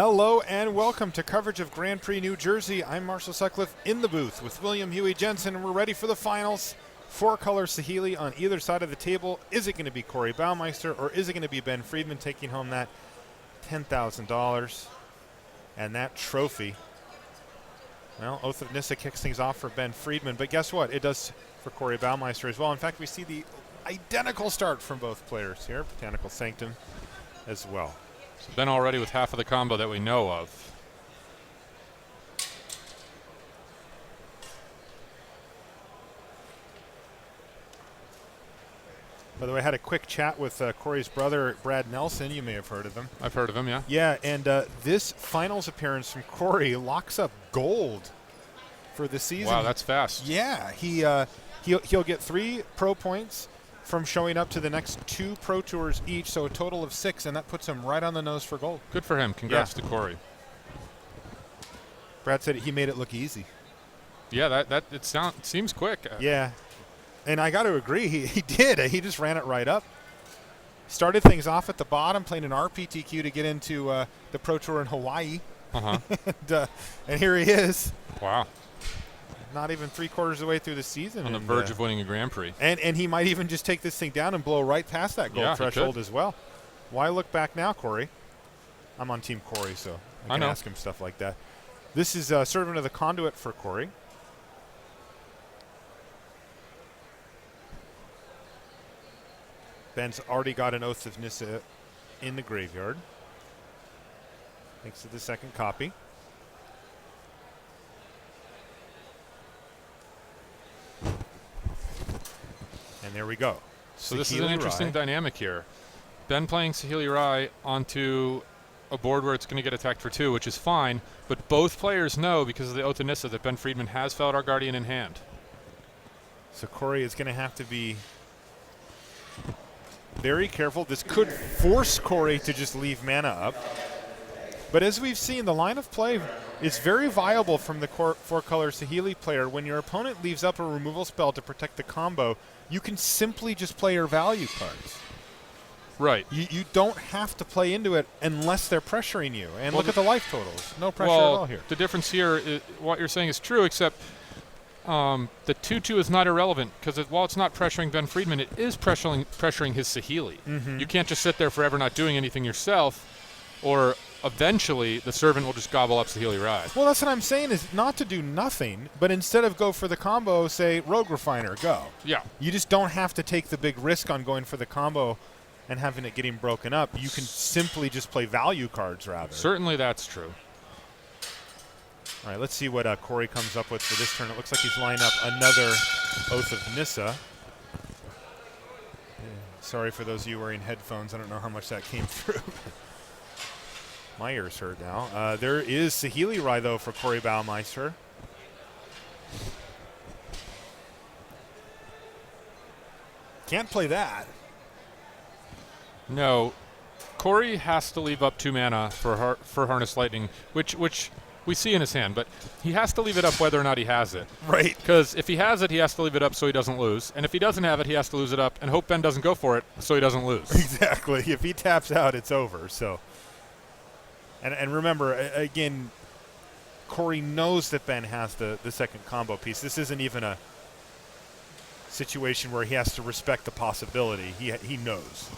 Hello and welcome to coverage of Grand Prix New Jersey. I'm Marshall Sutcliffe in the booth with William Huey Jensen, and we're ready for the finals. Four-color Saheeli on either side of the table. Is it going to be Corey Baumeister or is it going to be Ben Friedman taking home that $10,000 and that trophy? Well, Oath of Nissa kicks things off for Ben Friedman, but guess what? It does for Corey Baumeister as well. In fact, we see the identical start from both players here. Botanical Sanctum as well. So Ben already with half of the combo that we know of. By the way, I had a quick chat with Corey's brother, Brad Nelson. You may have heard of him. I've heard of him, yeah. Yeah, and this finals appearance from Corey locks up gold for the season. Wow, that's fast. Yeah, he'll get 3 pro points from showing up to the next 2 Pro Tours each, so a total of 6, and that puts him right on the nose for gold. Good for him. Congrats to Corey. Brad said he made it look easy. Yeah, it seems quick. Yeah, and I got to agree, he did. He just ran it right up. Started things off at the bottom, playing an RPTQ to get into the Pro Tour in Hawaii. And here he is. Wow. Not even 3/4 of the way through the season. On the verge of winning a Grand Prix. And he might even just take this thing down and blow right past that gold threshold as well. Why look back now, Corey? I'm on Team Corey, so I can ask him stuff like that. This is Servant of the Conduit for Corey. Ben's already got an Oath of Nissa in the graveyard, thanks to the second copy. And there we go. So this is an interesting dynamic here. Ben playing Saheeli Rai onto a board where it's going to get attacked for 2, which is fine, but both players know because of the Oath of Nissa that Ben Friedman has Felidar Guardian in hand. So Corey is going to have to be very careful. This could force Corey to just leave mana up. But as we've seen, the line of play is very viable from the 4-color Saheeli player. When your opponent leaves up a removal spell to protect the combo, you can simply just play your value cards. Right. You don't have to play into it unless they're pressuring you. And look at the life totals. No pressure at all here. The difference here is what you're saying is true, except the 2/2 is not irrelevant because while it's not pressuring Ben Friedman, it is pressuring his Saheeli. You can't just sit there forever not doing anything yourself, or eventually the servant will just gobble up Saheeli Rai. Well, that's what I'm saying, is not to do nothing, but instead of go for the combo, say Rogue Refiner, go. Yeah. You just don't have to take the big risk on going for the combo and having it getting broken up. You can simply just play value cards rather. Certainly that's true. All right, let's see what Corey comes up with for this turn. It looks like he's lining up another Oath of Nissa. Sorry for those of you wearing headphones. I don't know how much that came through. My ears hurt now. There is Saheeli Rai, though, for Corey Baumeister. Can't play that. No. Corey has to leave up 2 mana for Harness Lightning, which we see in his hand, but he has to leave it up whether or not he has it. Right. Because if he has it, he has to leave it up so he doesn't lose. And if he doesn't have it, he has to lose it up and hope Ben doesn't go for it so he doesn't lose. Exactly. If he taps out, it's over. So, and remember, again, Corey knows that Ben has the second combo piece. This isn't even a situation where he has to respect the possibility. He knows.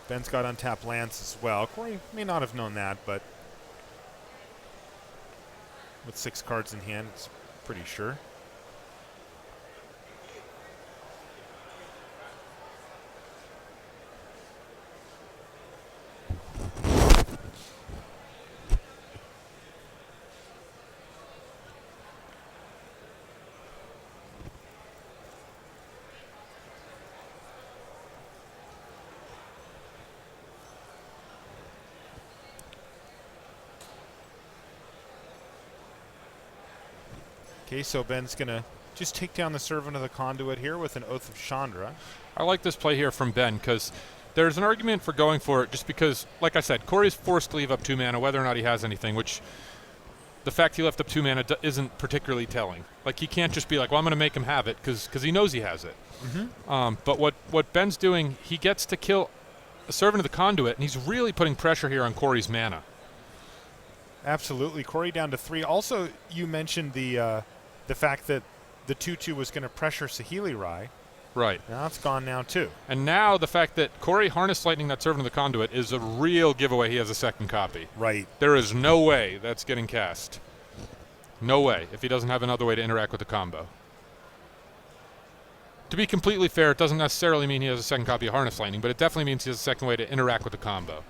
Ben's got untapped lands as well. Corey may not have known that, but with 6 cards in hand, it's pretty sure. Okay, so Ben's going to just take down the Servant of the Conduit here with an Oath of Chandra. I like this play here from Ben because there's an argument for going for it just because, like I said, Corey's forced to leave up 2 mana whether or not he has anything, which the fact he left up 2 mana isn't particularly telling. Like, he can't just be like, well, I'm going to make him have it because he knows he has it. But what Ben's doing, he gets to kill a serve into the conduit, and he's really putting pressure here on Corey's mana. Absolutely. Corey down to 3. Also, you mentioned the fact that the 2/2 was going to pressure Saheeli Rai. Right. Now it's gone now, too. And now the fact that Corey harness lightning that serve into the conduit is a real giveaway he has a second copy. Right. There is no way that's getting cast. No way, if he doesn't have another way to interact with the combo. To be completely fair, it doesn't necessarily mean he has a second copy of Harness Lightning, but it definitely means he has a second way to interact with the combo.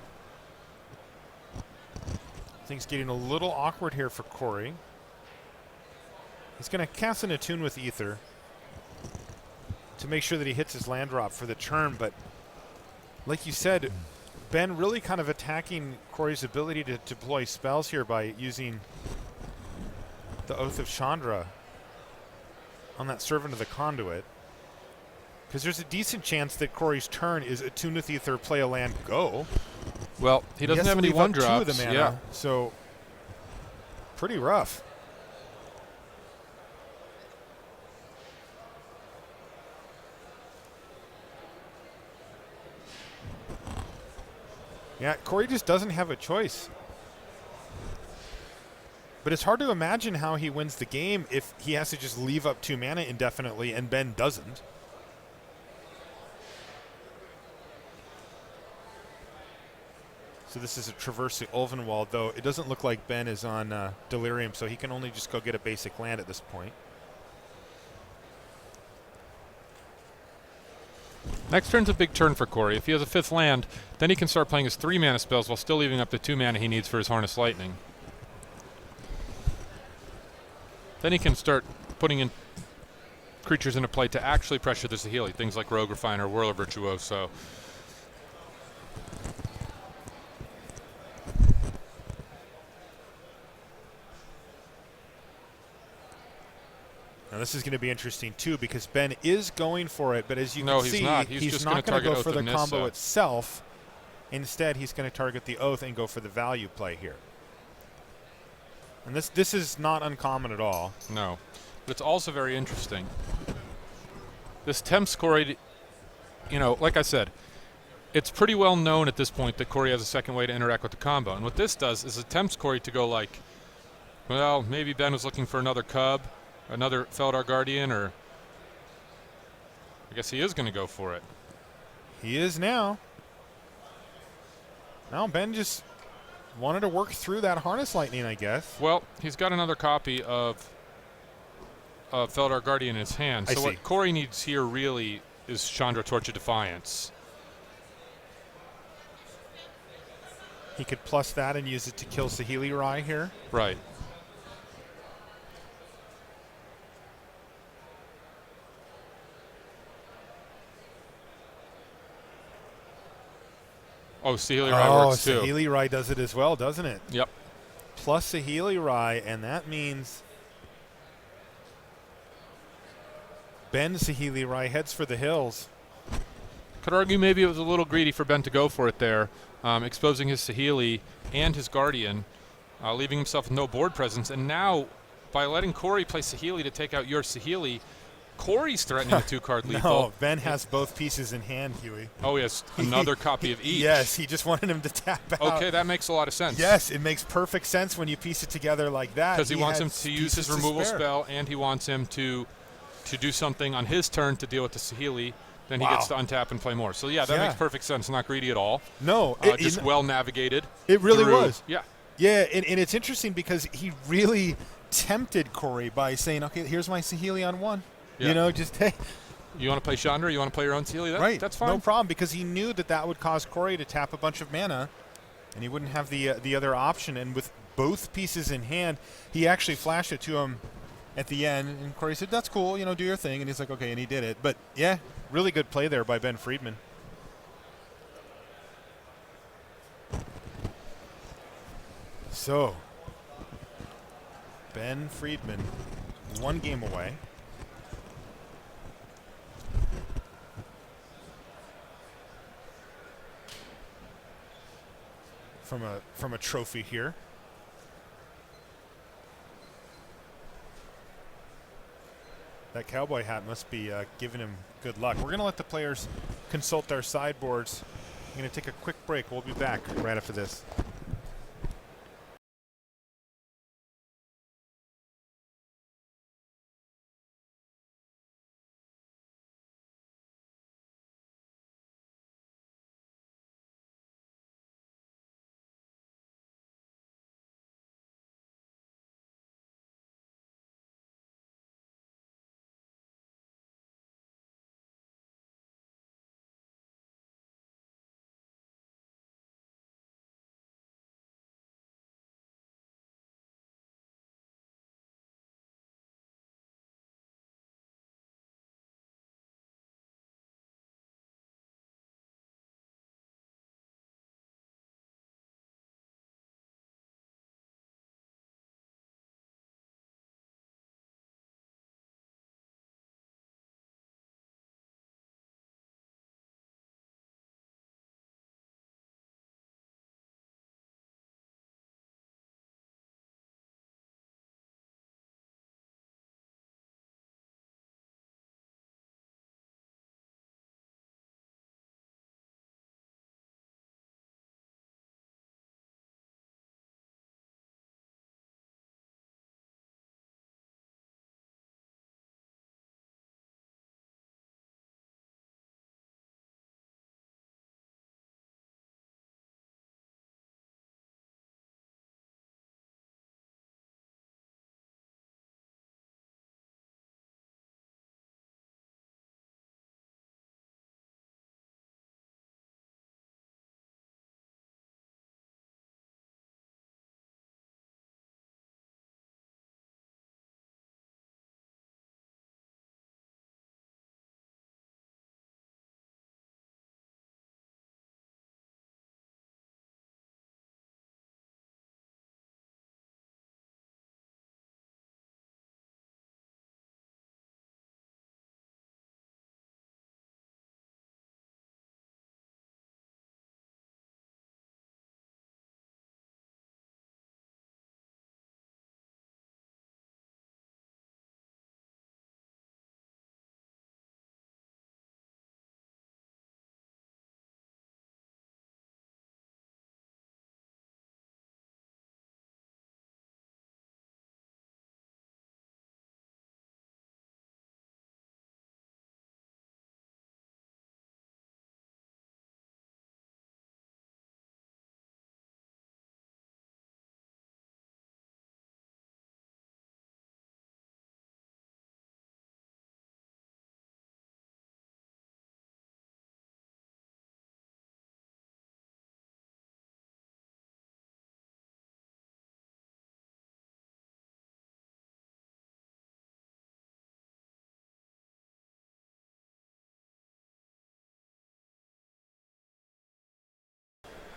Things getting a little awkward here for Corey. He's going to cast an Attune with Ether to make sure that he hits his land drop for the turn, but like you said, Ben really kind of attacking Corey's ability to deploy spells here by using the Oath of Chandra on that Servant of the Conduit. Because there's a decent chance that Corey's turn is Attune with Ether, play a land, go. Well, he doesn't have any one drops. 2 of the mana, yeah. So pretty rough. Yeah, Corey just doesn't have a choice. But it's hard to imagine how he wins the game if he has to just leave up 2 mana indefinitely and Ben doesn't. So this is a Traverse the Ulvenwald, though it doesn't look like Ben is on Delirium, so he can only just go get a basic land at this point. Next turn's a big turn for Corey. If he has a 5th land, then he can start playing his 3 mana spells while still leaving up the 2 mana he needs for his Harness Lightning. Then he can start putting in creatures into play to actually pressure the Saheeli, things like Rogue Refiner, Whirler Virtuoso. Now this is going to be interesting too because Ben is going for it, but as you No, can he's see, not. he's not going to go for the combo itself. Instead, he's going to target the Oath and go for the value play here. And this is not uncommon at all. No, but it's also very interesting. This tempts Corey to, like I said, it's pretty well known at this point that Corey has a second way to interact with the combo. And what this does is it tempts Corey to go like, well, maybe Ben was looking for another Cub, another Feldar Guardian, or I guess he is going to go for it. He is now. Now Ben just wanted to work through that Harness Lightning, I guess. Well, he's got another copy of Feldar Guardian in his hand. So what Corey needs here really is Chandra Torch of Defiance. He could plus that and use it to kill Saheeli Rai here. Right. Oh, Saheeli Rai works too. Oh, Saheeli Rai does it as well, doesn't it? Yep. Plus Saheeli Rai, and that means Ben Saheeli Rai heads for the hills. Could argue maybe it was a little greedy for Ben to go for it there, exposing his Saheeli and his Guardian, leaving himself with no board presence. And now, by letting Corey play Saheeli to take out your Saheeli, Corey's threatening a 2-card lethal. No, Ben has both pieces in hand, Huey. Oh, he has another copy of each. Yes, he just wanted him to tap out. Okay, that makes a lot of sense. Yes, it makes perfect sense when you piece it together like that. Because he wants him to use his removal spell, and he wants him to do something on his turn to deal with the Saheeli. Then he gets to untap and play more. So, yeah, that makes perfect sense. Not greedy at all. No. Just well navigated. It really was. Yeah. Yeah, and it's interesting because he really tempted Corey by saying, okay, here's my Saheeli on 1. Yeah. Just, hey. You want to play Chandra? You want to play your own Saheeli? Right. That's fine. No problem, because he knew that would cause Corey to tap a bunch of mana, and he wouldn't have the other option. And with both pieces in hand, he actually flashed it to him at the end, and Corey said, that's cool, do your thing. And he's like, okay, and he did it. But, yeah, really good play there by Ben Friedman. So, Ben Friedman, 1 game away. From a trophy here. That cowboy hat must be giving him good luck. We're going to let the players consult their sideboards I'm going to take a quick break. We'll be back right after this.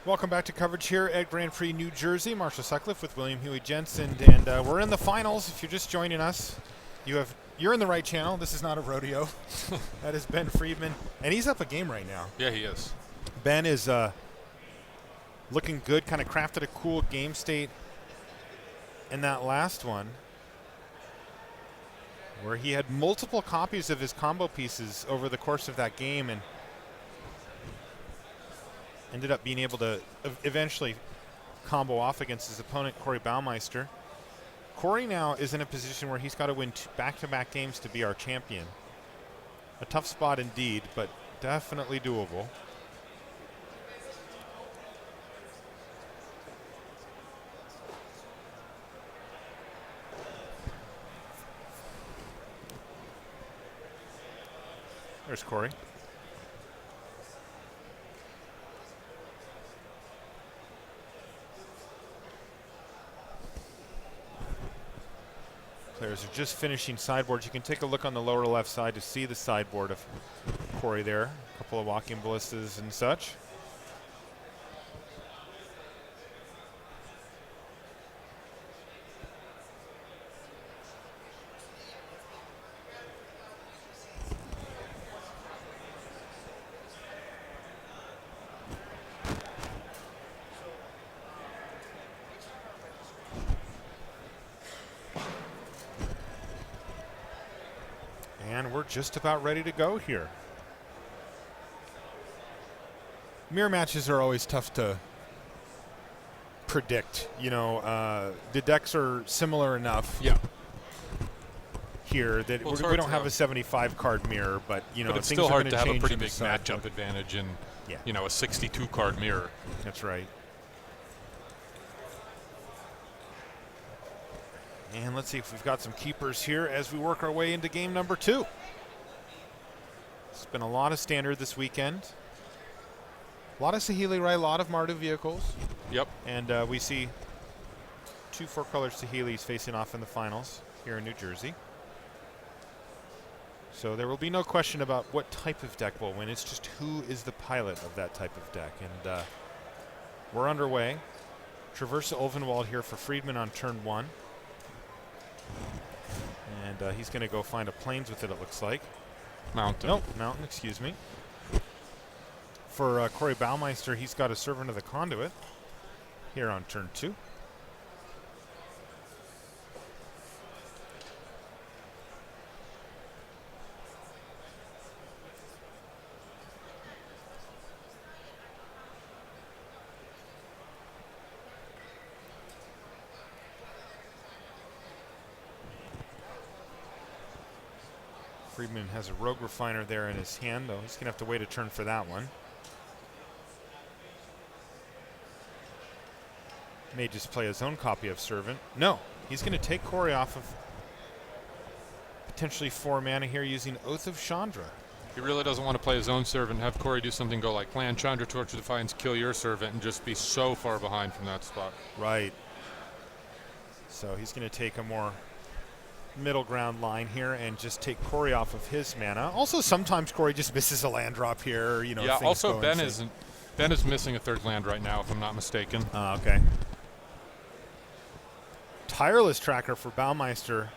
Welcome back to coverage here at Grand Prix New Jersey. Marshall Sutcliffe with William Huey Jensen, and we're in the finals. If you're just joining us, you're in the right channel. This is not a rodeo. That is Ben Friedman, and he's up a game right now. Yeah, he is. Ben is looking good, kind of crafted a cool game state in that last one, where he had multiple copies of his combo pieces over the course of that game, and ended up being able to eventually combo off against his opponent, Corey Baumeister. Corey now is in a position where he's got to win back-to-back games to be our champion. A tough spot indeed, but definitely doable. There's Corey. Players are just finishing sideboards. You can take a look on the lower left side to see the sideboard of Corey there. A couple of walking ballistas and such. And we're just about ready to go here. Mirror matches are always tough to predict. You know, the decks are similar enough. Yeah. Here that we don't have a 75 card mirror, but you know, but it's things still are hard to have a change pretty in the big side, matchup advantage in, yeah. you know, a 62 card mirror. That's right. And let's see if we've got some keepers here as we work our way into game number 2. It's been a lot of standard this weekend. A lot of Saheeli Rai, a lot of Mardu vehicles. Yep. And we see 2 4-color Saheelis facing off in the finals here in New Jersey. So there will be no question about what type of deck will win. It's just who is the pilot of that type of deck. And we're underway. Traversa Ulvenwald here for Friedman on turn 1. And he's going to go find a plains with it, it looks like. Mountain. Nope, mountain, excuse me. For Corey Baumeister, he's got a Servant of the Conduit here on turn 2. Friedman has a Rogue Refiner there in his hand, though. He's going to have to wait a turn for that one. May just play his own copy of Servant. No, he's going to take Corey off of potentially 4 mana here using Oath of Chandra. He really doesn't want to play his own Servant, have Corey do something, go like plan Chandra, Torch of Defiance, kill your Servant, and just be so far behind from that spot. Right. So he's going to take a more middle ground line here and just take Corey off of his mana. Also, sometimes Corey just misses a land drop here. You know. Yeah. Also, Ben is missing a 3rd land right now, if I'm not mistaken. Okay. Tireless Tracker for Baumeister.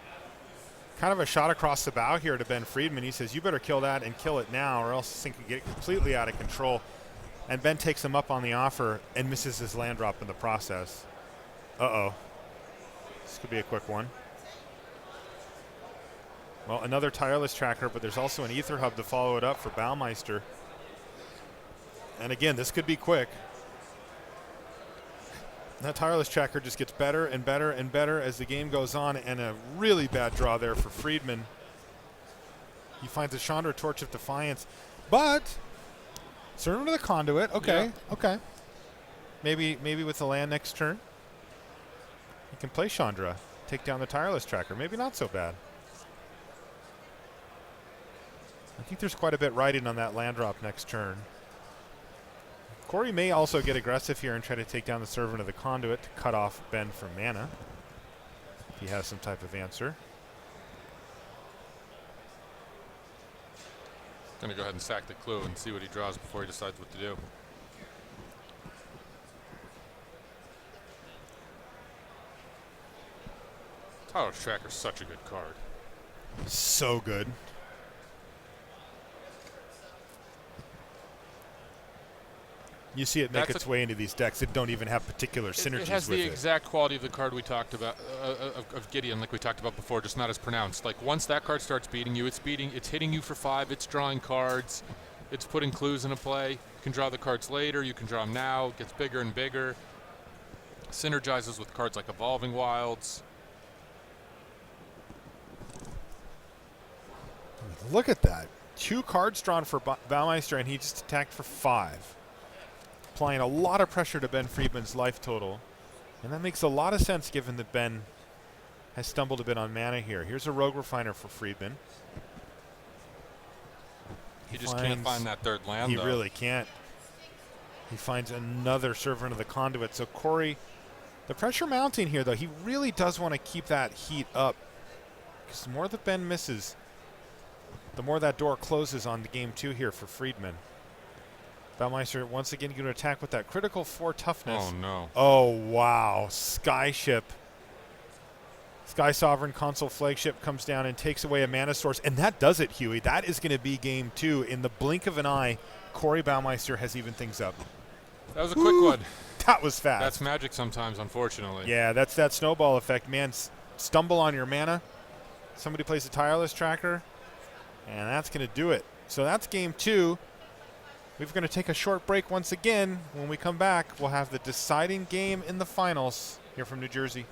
Kind of a shot across the bow here to Ben Friedman. He says, "You better kill that and kill it now, or else this thing could get completely out of control." And Ben takes him up on the offer and misses his land drop in the process. Uh-oh. This could be a quick one. Well, another Tireless Tracker, but there's also an Ether Hub to follow it up for Baumeister. And again, this could be quick. That Tireless Tracker just gets better and better and better as the game goes on, and a really bad draw there for Friedman. He finds a Chandra Torch of Defiance, but Servant of the Conduit. Okay, yeah. Okay. Maybe with the land next turn, he can play Chandra, take down the Tireless Tracker. Maybe not so bad. I think there's quite a bit riding on that land drop next turn. Corey may also get aggressive here and try to take down the Servant of the Conduit to cut off Ben from mana, if he has some type of answer. Going to go ahead and sack the clue and see what he draws before he decides what to do. Tireless Tracker's such a good card. So good. You see it make its way into these decks that don't even have particular synergies with it. It has the exact quality of the card we talked about, of Gideon, like we talked about before, just not as pronounced. Like, once that card starts beating you, it's hitting you for 5, it's drawing cards, it's putting clues into play. You can draw the cards later, you can draw them now, it gets bigger and bigger. Synergizes with cards like Evolving Wilds. Look at that. 2 cards drawn for Baumeister, and he just attacked for 5. Applying a lot of pressure to Ben Friedman's life total. And that makes a lot of sense given that Ben has stumbled a bit on mana here. Here's a Rogue Refiner for Friedman. He just can't find that 3rd land, though. He really can't. He finds another Servant of the Conduit. So Corey, the pressure mounting here, though, he really does want to keep that heat up. Because the more that Ben misses, the more that door closes on the game 2 here for Friedman. Baumeister once again going to attack with that critical 4 toughness. Oh, no. Oh, wow. Skyship. Sky Sovereign Console Flagship comes down and takes away a mana source. And that does it, Huey. That is going to be game 2. In the blink of an eye, Corey Baumeister has evened things up. That was a quick one. That was fast. That's magic sometimes, unfortunately. Yeah, that's that snowball effect, man. Stumble on your mana. Somebody plays a Tireless Tracker, and that's going to do it. So that's game 2. We're going to take a short break once again. When we come back, we'll have the deciding game in the finals here from New Jersey.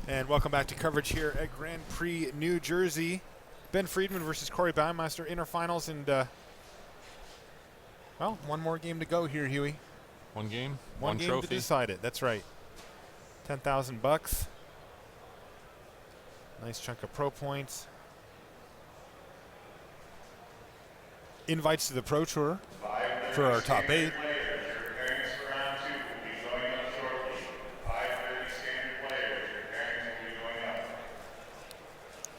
And welcome back to coverage here at Grand Prix New Jersey. Ben Friedman versus Corey Baumeister, inner finals, and well, one more game to go here, Huey. One game, one game trophy to decide it. That's right. $10,000. Nice chunk of pro points. Invites to the Pro Tour for our top 8.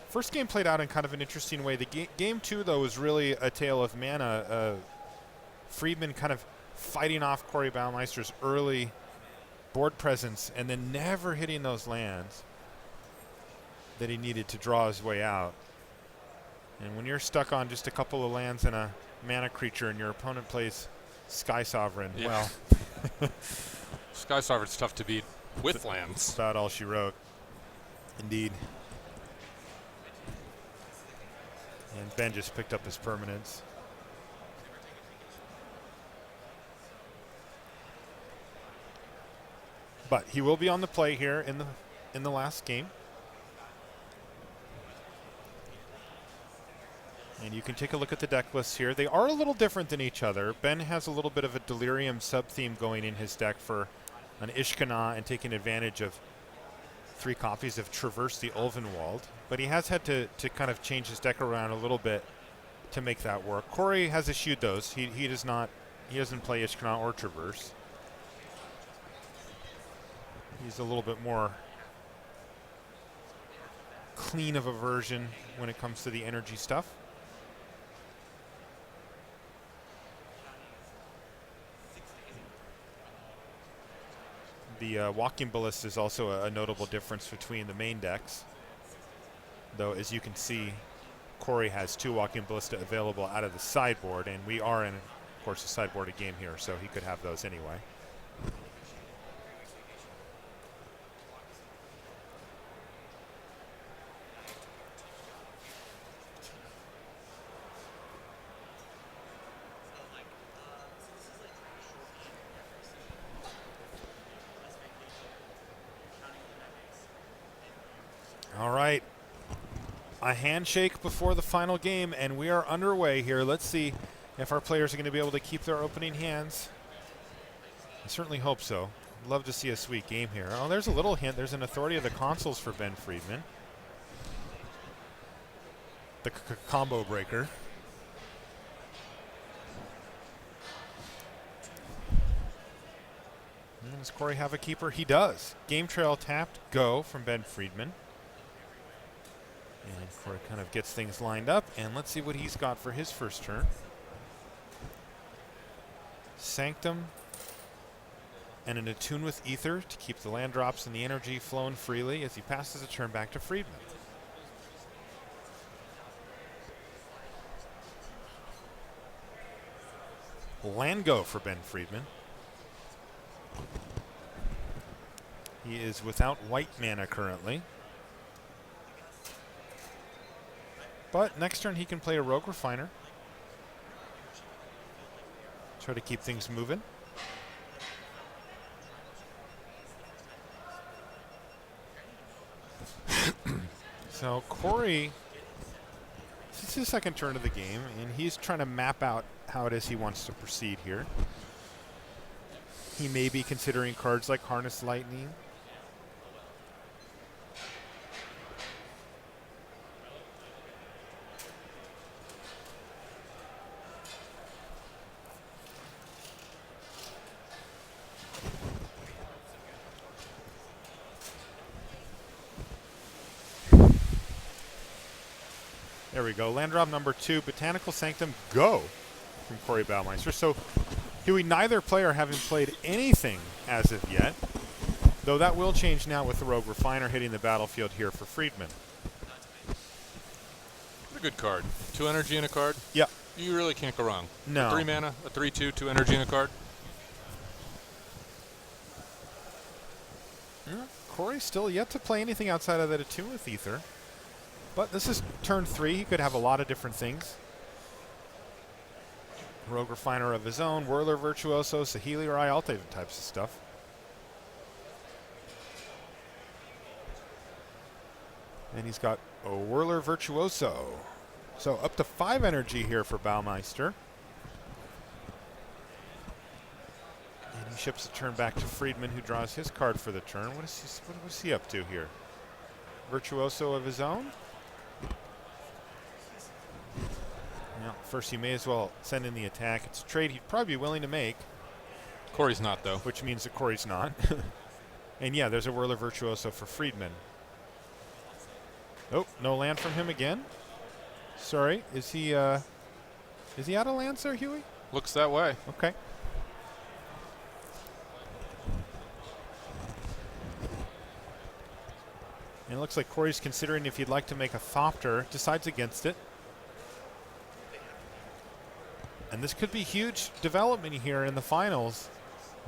First game played out in kind of an interesting way. The game 2, though, was really a tale of mana. Friedman kind of fighting off Corey Baumeister's early board presence and then never hitting those lands that he needed to draw his way out. And when you're stuck on just a couple of lands and a mana creature and your opponent plays Sky Sovereign, yeah. Well. Sky Sovereign's tough to beat with lands. That's about all she wrote. Indeed. And Ben just picked up his permanents. But he will be on the play here in the last game. And you can take a look at the deck lists here. They are a little different than each other. Ben has a little bit of a Delirium sub-theme going in his deck for an Ishkana and taking advantage of 3 copies of Traverse the Ulvenwald. But he has had to kind of change his deck around a little bit to make that work. Corey has eschewed those. He doesn't play Ishkana or Traverse. He's a little bit more clean of a version when it comes to the energy stuff. The Walking Ballista is also a notable difference between the main decks. Though, as you can see, Corey has 2 Walking Ballista available out of the sideboard, and we are in, of course, a sideboarded game here, so he could have those anyway. A handshake before the final game, and we are underway here. Let's see if our players are going to be able to keep their opening hands. I certainly hope so. Love to see a sweet game here. Oh, there's a little hint. There's an authority of the consoles for Ben Friedman. The combo breaker. And does Corey have a keeper? He does. Game trail tapped. Go from Ben Friedman. And Corey kind of gets things lined up. And let's see what he's got for his first turn. Sanctum. And an Attune with Ether to keep the land drops and the energy flowing freely as he passes a turn back to Friedman. Land go for Ben Friedman. He is without white mana currently. But next turn he can play a Rogue Refiner. Try to keep things moving. So Corey, this is his second turn of the game, and he's trying to map out how it is he wants to proceed here. He may be considering cards like Harness Lightning. There we go. Land drop number 2, Botanical Sanctum, go from Corey Baumeister. So, Huey, neither player having played anything as of yet, though that will change now with the Rogue Refiner hitting the battlefield here for Friedman. What a good card. 2 energy in a card? Yep. You really can't go wrong. No. 3 mana, a 3/2, 2 energy in a card. Yeah, Corey's still yet to play anything outside of that Attune with Ether. But this is turn 3. He could have a lot of different things. Rogue Refiner of his own, Whirler Virtuoso, Saheeli or all different types of stuff. And he's got a Whirler Virtuoso. So up to 5 energy here for Baumeister. And he ships the turn back to Friedman, who draws his card for the turn. What is he up to here? Virtuoso of his own? Well, first he may as well send in the attack. It's a trade he'd probably be willing to make. Corey's not, though. Which means that Corey's not. And yeah, there's a Whirler Virtuoso for Friedman. Oh, no land from him again? Sorry, is he out of lands there, Huey? Looks that way. Okay. And it looks like Corey's considering if he'd like to make a Thopter, decides against it. And this could be huge development here in the finals.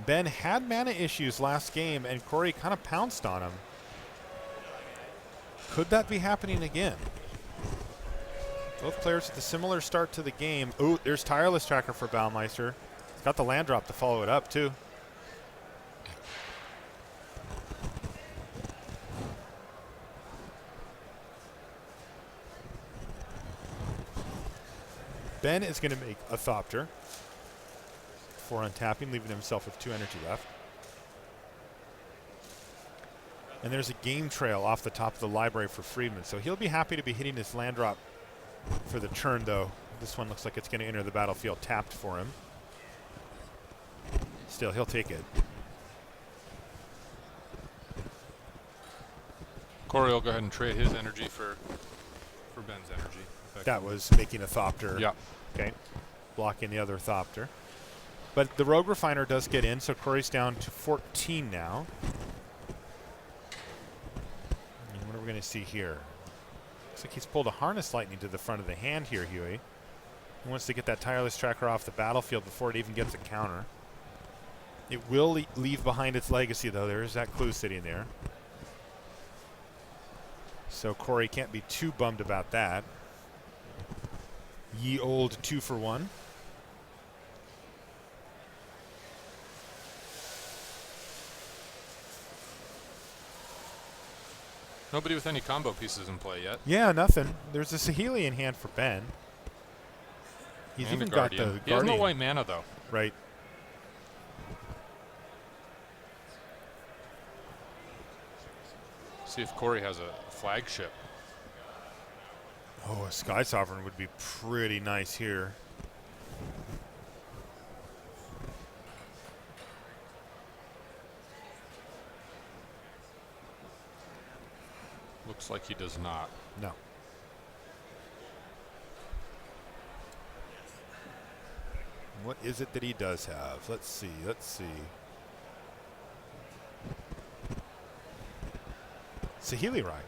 Ben had mana issues last game, and Corey kind of pounced on him. Could that be happening again? Both players with a similar start to the game. Ooh, there's Tireless Tracker for Baumeister. He's got the land drop to follow it up, too. Ben is going to make a Thopter for untapping, leaving himself with 2 energy left. And there's a game trail off the top of the library for Friedman, so he'll be happy to be hitting his land drop for the turn, though. This one looks like it's going to enter the battlefield tapped for him. Still, he'll take it. Corey will go ahead and trade his energy for Ben's energy. That was making a Thopter. Yeah. Okay. Blocking the other Thopter. But the Rogue Refiner does get in, so Corey's down to 14 now. And what are we going to see here? Looks like he's pulled a Harness Lightning to the front of the hand here, Huey. He wants to get that Tireless Tracker off the battlefield before it even gets a counter. It will leave behind its legacy, though. There is that clue sitting there. So Corey can't be too bummed about that. Ye old 2-for-1. Nobody with any combo pieces in play yet. Yeah, nothing. There's a Saheeli in hand for Ben. He's And even a got the Guardian. He has Guardian. no white mana, though. Right. See if Corey has a flagship. Oh, a Sky Sovereign would be pretty nice here. Looks like he does not. No. What is it that he does have? Let's see. Let's see. Saheeli Ride.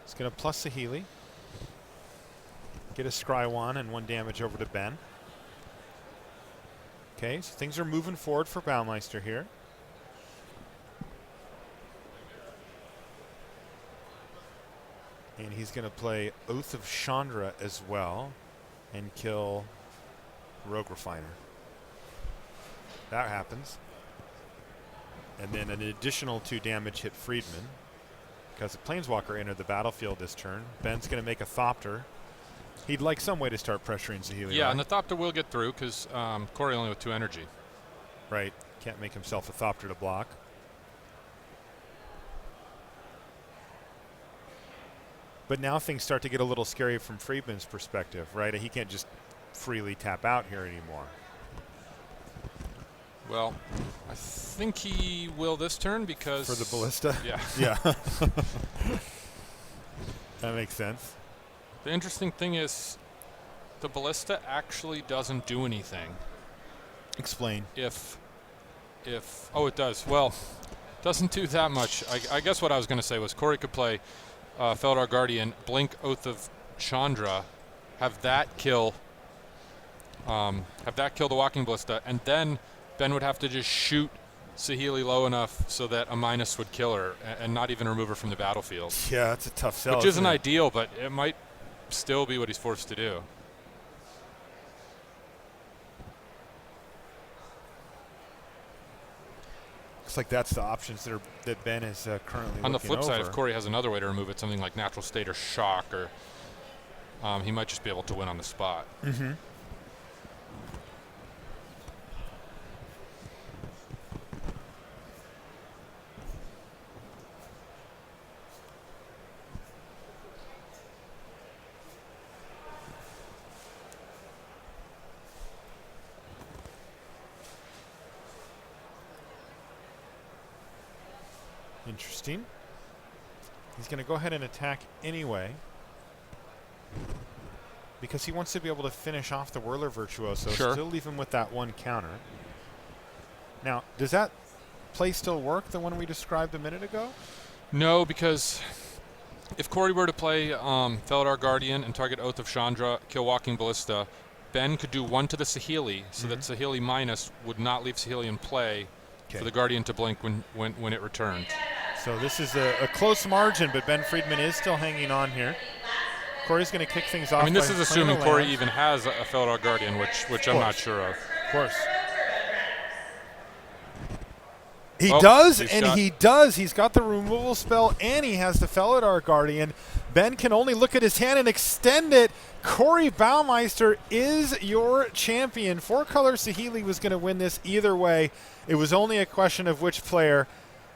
He's going to plus Saheeli. Get a Scry 1 and 1 damage over to Ben. Okay, so things are moving forward for Baumeister here. And he's going to play Oath of Chandra as well and kill Rogue Refiner. That happens. And then an additional 2 damage hit Friedman because the Planeswalker entered the battlefield this turn. Ben's going to make a Thopter. He'd like some way to start pressuring Saheeli. Yeah, right? and the Thopter will get through because Corey only with 2 energy. Right. Can't make himself a Thopter to block. But now things start to get a little scary from Friedman's perspective, right? He can't just freely tap out here anymore. Well, I think he will this turn because... For the Ballista? Yeah. Yeah. That makes sense. The interesting thing is the Ballista actually doesn't do anything. Explain. If oh, it does. Well, doesn't do that much. I guess what I was going to say was Corey could play Feldar Guardian, blink Oath of Chandra, have that kill the Walking Ballista, and then Ben would have to just shoot Saheeli low enough so that a minus would kill her and not even remove her from the battlefield. Yeah, that's a tough sell. Which isn't ideal, but it might still be what he's forced to do. Looks like that's the options that Ben is currently On the looking flip side, over. if Corey has another way to remove it, something like Natural State or Shock, or he might just be able to win on the spot. Mm-hmm. Interesting. He's going to go ahead and attack anyway because he wants to be able to finish off the Whirler Virtuoso, Sure. still leave him with that 1 counter. Now, does that play still work, the one we described a minute ago? No, because if Corey were to play Feldar Guardian and target Oath of Chandra, kill Walking Ballista, Ben could do 1 to the Saheeli, so that Saheeli minus would not leave Saheeli in play for the Guardian to blink when it returned. So this is a close margin, but Ben Friedman is still hanging on here. Corey's going to kick things off. I mean, this by is assuming playing a Corey land. even has a Feldar Guardian, which I'm not sure of. Of course. He Oh, does, he's and got- he does. He's got the removal spell, and he has the Felidar Guardian. Ben can only look at his hand and extend it. Corey Baumeister is your champion. 4-color Saheeli was going to win this either way. It was only a question of which player,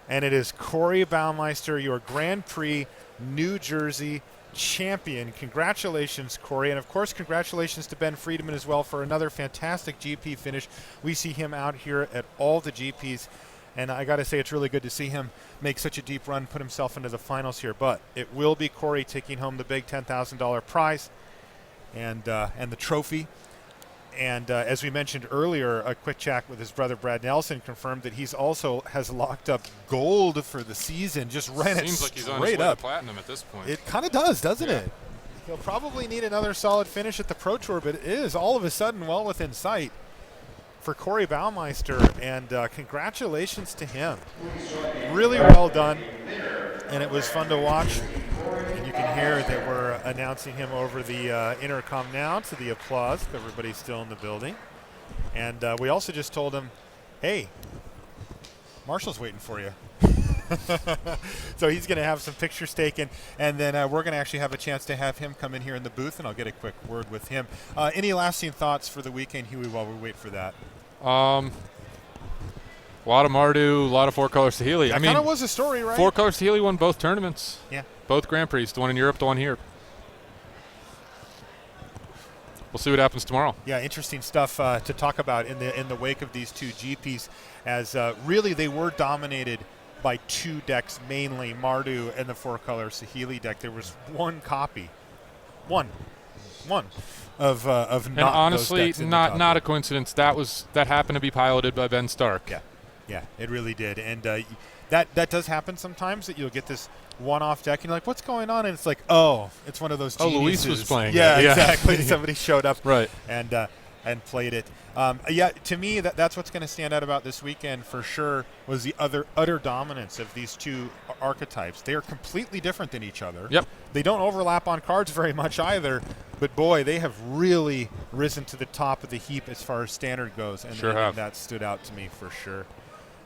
and it is Corey Baumeister, your Grand Prix New Jersey champion. Congratulations, Corey. And, of course, congratulations to Ben Friedman as well for another fantastic GP finish. We see him out here at all the GPs. And I got to say, it's really good to see him make such a deep run, put himself into the finals here. But it will be Corey taking home the big $10,000 prize and the trophy. And as we mentioned earlier, a quick chat with his brother Brad Nelson confirmed that he's also has locked up gold for the season. Just ran it Seems like he's on his straight way up. to platinum at this point. It kind of does, doesn't Yeah. it? He'll probably need another solid finish at the Pro Tour, but it is all of a sudden well within sight for Corey Baumeister, and congratulations to him. Really well done, and it was fun to watch. And you can hear that we're announcing him over the intercom now to the applause. Everybody's still in the building. And we also just told him, hey, Marshall's waiting for you. So he's going to have some pictures taken, and then we're going to actually have a chance to have him come in here in the booth, and I'll get a quick word with him. Any lasting thoughts for the weekend, Huey, while we wait for that? A lot of Mardu, a lot of four-color Saheeli. That kind of was a story, right? Four-color Saheeli won both tournaments. Yeah. Both Grand Prix, the one in Europe, the one here. We'll see what happens tomorrow. Yeah, interesting stuff to talk about in the wake of these two GPs, as really they were dominated by two decks mainly, Mardu and the four-color Saheeli deck. There was one copy, one of and not honestly, those decks in the top not eight. a coincidence. That happened to be piloted by Ben Stark. Yeah, it really did, and that does happen sometimes, that you'll get this one-off deck, and you're like, what's going on? And it's like, oh, it's one of those geniuses. Luis was playing yeah, it. Yeah, exactly. Somebody showed up right, and played it. Yeah, to me, that's what's going to stand out about this weekend for sure, was the utter dominance of these two archetypes. They are completely different than each other. Yep. They don't overlap on cards very much either, but boy, they have really risen to the top of the heap as far as standard goes, and that stood out to me for sure.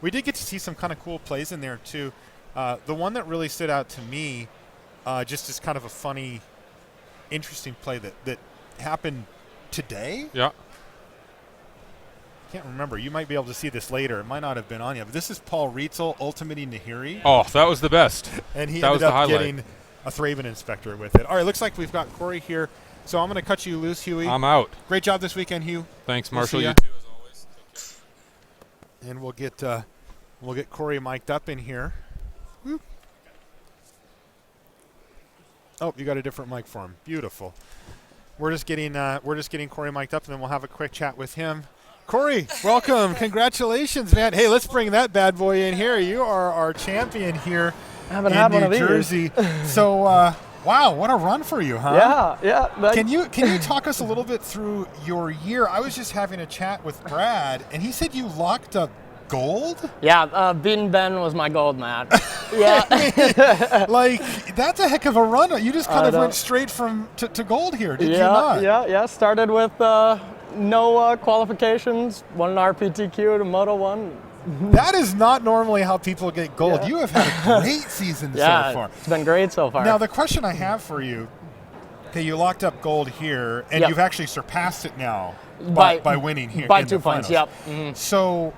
We did get to see some kind of cool plays in there too. The one that really stood out to me, just as kind of a funny, interesting play that happened today. Yeah. Can't remember. You might be able to see this later. It might not have been on yet. But this is Paul Rietzel, Ultimating Nahiri. Oh, that was the best. And he that ended up getting a Thraben Inspector with it. All right, looks like we've got Corey here. So I'm going to cut you loose, Huey. I'm out. Great job this weekend, Hugh. Thanks, Marshall. We'll you too, as always. And we'll get Corey mic'd up in here. Whoop. Oh, you got a different mic for him. Beautiful. We're just getting Corey mic'd up, and then we'll have a quick chat with him. Corey, welcome. Congratulations, man. Hey, let's bring that bad boy in here. You are our champion here in New Jersey. So, wow, what a run for you, huh? Yeah. Can you talk us a little bit through your year? I was just having a chat with Brad, and he said you locked up gold? Yeah, beating Ben was my gold match. Yeah. Like, that's a heck of a run. You just kind of went straight to gold here, did you not? Yeah. Started with no qualifications, won an RPTQ to Moto 1. That is not normally how people get gold. Yeah. You have had a great season so far. It's been great so far. Now, the question I have for you, okay, you locked up gold here, and you've actually surpassed it now by winning here. By 2 points, yep. Mm-hmm. So,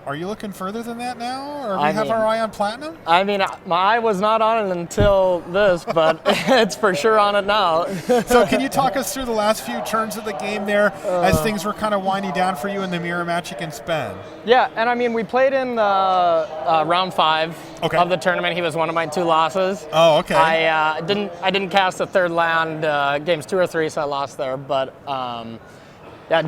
are you looking further than that now, or we have our eye on platinum? I mean, my eye was not on it until this, but it's for sure on it now. So can you talk us through the last few turns of the game there as things were kind of winding down for you in the mirror match against Ben? Yeah, and I mean, we played in round 5 of the tournament. He was one of my 2 losses. Oh, okay. I didn't cast the third land, games 2 or 3, so I lost there. But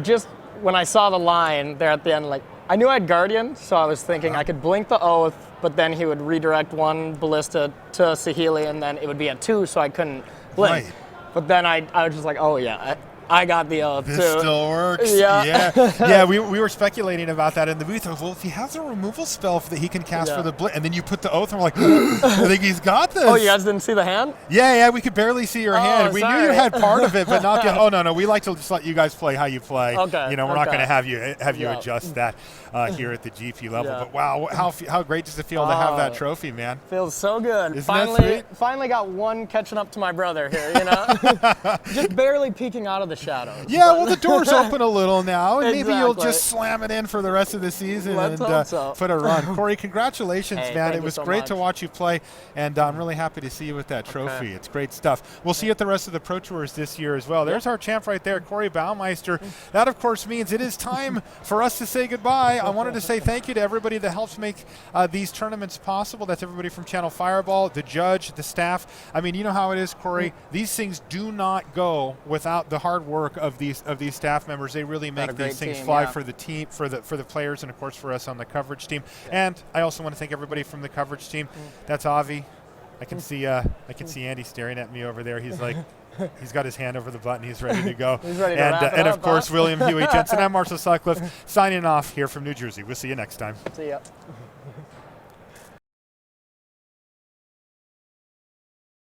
just when I saw the line there at the end, like, I knew I had Guardian, so I was thinking I could blink the Oath, but then he would redirect 1 Ballista to Saheeli, and then it would be at 2, so I couldn't blink. Right. But then I was just like, oh yeah, I got the Oath this too. This still works. Yeah. We were speculating about that in the booth. Well, if he has a removal spell that he can cast for the blink, and then you put the Oath, and we're like, I think he's got this. Oh, you guys didn't see the hand? Yeah, we could barely see your hand. We knew you had part of it, but not the. Oh no, we like to just let you guys play how you play. Okay. You know, we're not going to have you adjust that here at the GP level. Yeah. But wow, how great does it feel to have that trophy, man? Feels so good. Isn't that sweet? Finally got one catching up to my brother here. You know, just barely peeking out of the shadows. Yeah. Well, the door's open a little now, and maybe you'll just slam it in for the rest of the season and put a run. Corey, congratulations, man. It was great to watch you play, and I'm really happy to see you with that trophy. It's great stuff. We'll see you at the rest of the Pro Tours this year as well. There's our champ right there, Corey Baumeister. That, of course, means it is time for us to say goodbye. I wanted to say thank you to everybody that helps make these tournaments possible. That's everybody from Channel Fireball, the judge, the staff. I mean, you know how it is, Corey. These things do not go without the hard work of these staff members. They really make these things fly for the team, for the players, and of course for us on the coverage team. And I also want to thank everybody from the coverage team. That's Avi. I can see Andy staring at me over there. He's like, he's got his hand over the button. He's ready to go. He's ready to wrap it and up, of course, William Huey Jensen. I'm Marshall Sutcliffe signing off here from New Jersey. We'll see you next time. See ya.